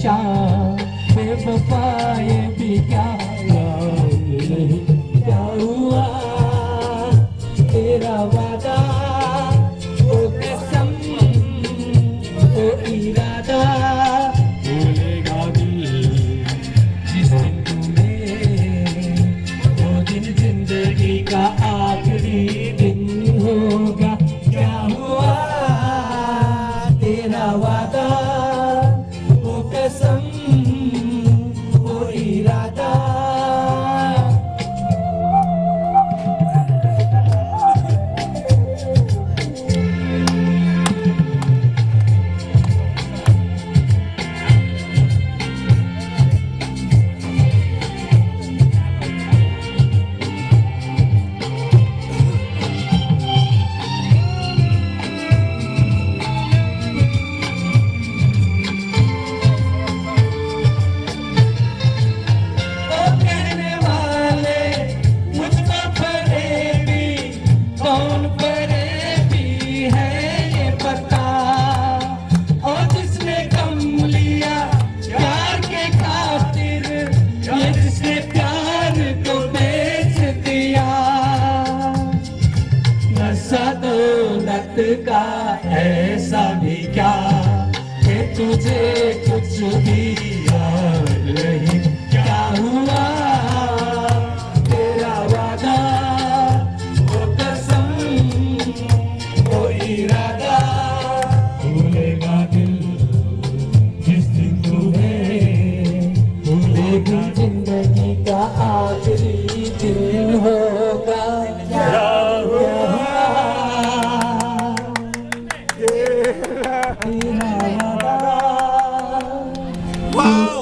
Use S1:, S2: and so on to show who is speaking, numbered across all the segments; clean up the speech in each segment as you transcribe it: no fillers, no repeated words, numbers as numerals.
S1: हमेशा बेवफाए भी क्या याद नहीं क्या हुआ तेरा वादा वो कसम वो इरादा भूलेगा दिल जिस दिन तुम्हें वो दिन जिंदगी का आखिरी दिन होगा क्या हुआ तेरा वादा वो कसम वो इरादा का ऐसा भी क्या कि तुझे कुछ भी याद नहीं क्या हुआ तेरा वादा वो कसम वो इरादा भूलेगा दिल जिस दिन तुम्हें भूलेगी जिंदगी का आखिरी दिन होगा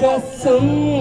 S1: कसम